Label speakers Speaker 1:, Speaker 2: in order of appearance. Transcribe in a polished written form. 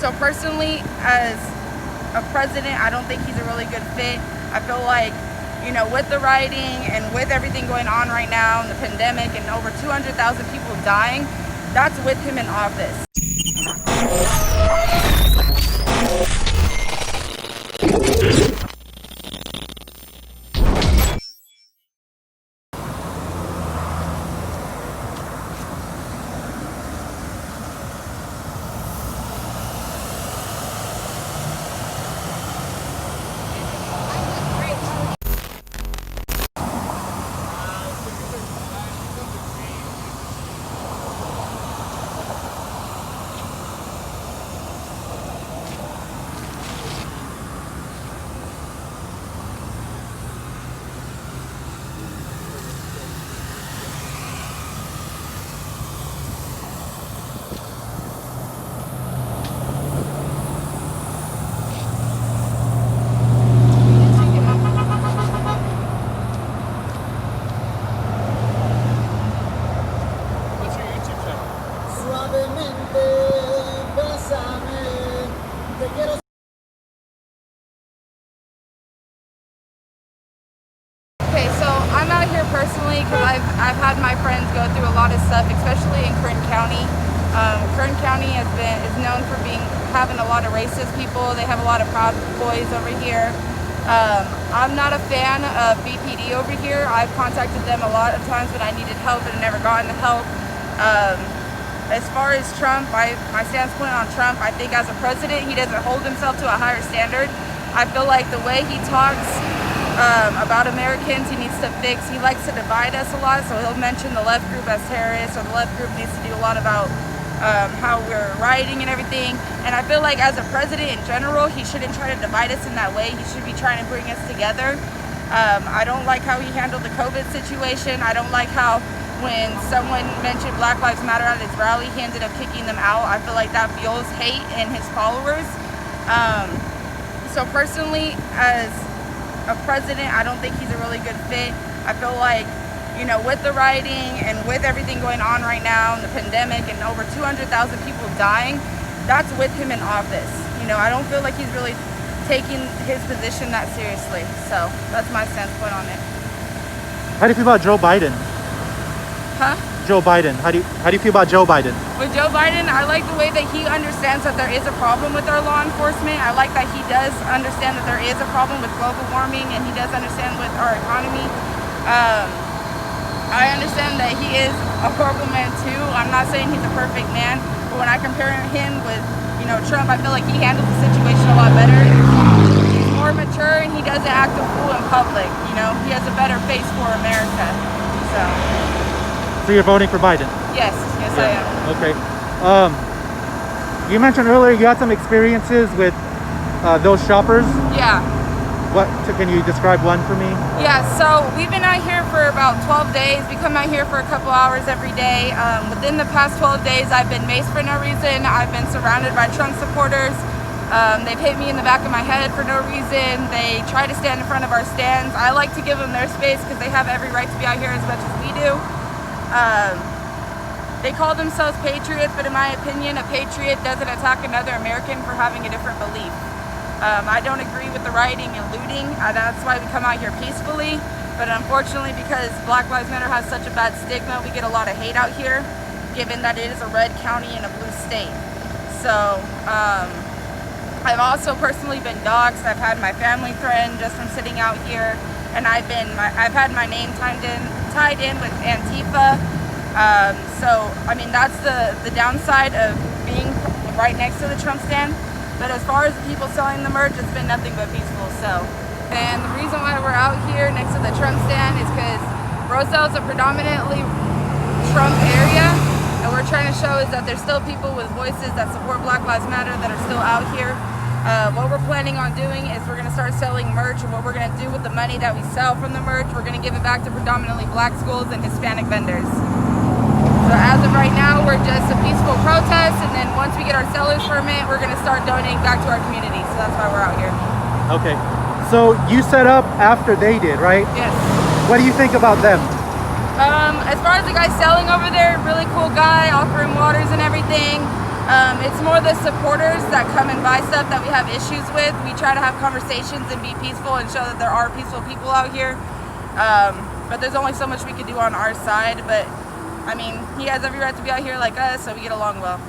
Speaker 1: So personally, as a president, I don't think he's a really good fit. I feel like, with the rioting and with everything going on right now and the pandemic and over 200,000 people dying, that's with him in office. Okay, so I'm out here personally because I've had my friends go through a lot of stuff, especially in Kern County. Kern County is known for having a lot of racist people. They have a lot of Proud Boys over here. I'm not a fan of BPD over here. I've contacted them a lot of times when I needed help and never gotten the help. As far as Trump, my standpoint on Trump, I think as a president, he doesn't hold himself to a higher standard. I feel like the way he talks about Americans, he needs to fix. He likes to divide us a lot, so he'll mention the left group as terrorists, or the left group needs to do a lot about how we're rioting and everything. And I feel like as a president in general, he shouldn't try to divide us in that way. He should be trying to bring us together. I don't like how he handled the COVID situation. I don't like how when someone mentioned Black Lives Matter at his rally, he ended up kicking them out. I feel like that fuels hate in his followers. So personally, as a president, I don't think he's a really good fit. I feel like, with the rioting and with everything going on right now and the pandemic and over 200,000 people dying, that's with him in office. I don't feel like he's really taking his position that seriously. So that's my standpoint on it.
Speaker 2: How do you feel about Joe Biden?
Speaker 1: Huh?
Speaker 2: Joe Biden. How do you feel about Joe Biden?
Speaker 1: With Joe Biden, I like the way that he understands that there is a problem with our law enforcement. I like that he does understand that there is a problem with global warming, and he does understand with our economy. I understand that he is a horrible man too. I'm not saying he's a perfect man, but when I compare him with, Trump, I feel like he handles the situation a lot better. He's more mature and he doesn't act a fool in public. He has a better face for America.
Speaker 2: So you're voting for Biden?
Speaker 1: Yes, I am.
Speaker 2: Okay. You mentioned earlier you had some experiences with those shoppers.
Speaker 1: Yeah.
Speaker 2: Can you describe one for me?
Speaker 1: Yeah, so we've been out here for about 12 days. We come out here for a couple hours every day. Within the past 12 days, I've been maced for no reason. I've been surrounded by Trump supporters. They've hit me in the back of my head for no reason. They try to stand in front of our stands. I like to give them their space because they have every right to be out here as much as we do. They call themselves patriots, but in my opinion, a patriot doesn't attack another American for having a different belief. I don't agree with the rioting and looting. That's why we come out here peacefully. But unfortunately, because Black Lives Matter has such a bad stigma, we get a lot of hate out here, given that it is a red county in a blue state. So I've also personally been doxxed. I've had my family threatened just from sitting out here, and I've had my name tied in with Antifa. So I mean, that's the downside of being right next to the Trump stand. But as far as the people selling the merch, it's been nothing but peaceful. And the reason why we're out here next to the Trump stand is because Roselle is a predominantly Trump area, and we're trying to show is that there's still people with voices that support Black Lives Matter that are still out here. What we're planning on doing is we're going to start selling merch, and what we're going to do with the money that we sell from the merch, we're going to give it back to predominantly black schools and Hispanic vendors. So as of right now, we're just a peaceful protest, and then once we get our seller's permit, we're going to start donating back to our community. So that's why we're out here.
Speaker 2: Okay. So you set up after they did, right?
Speaker 1: Yes.
Speaker 2: What do you think about them?
Speaker 1: As far as the guy selling over there, really cool guy, offering waters and everything. It's more the supporters that come and buy stuff that we have issues with. We try to have conversations and be peaceful and show that there are peaceful people out here. But there's only so much we can do on our side. But I mean, he has every right to be out here like us, so we get along well.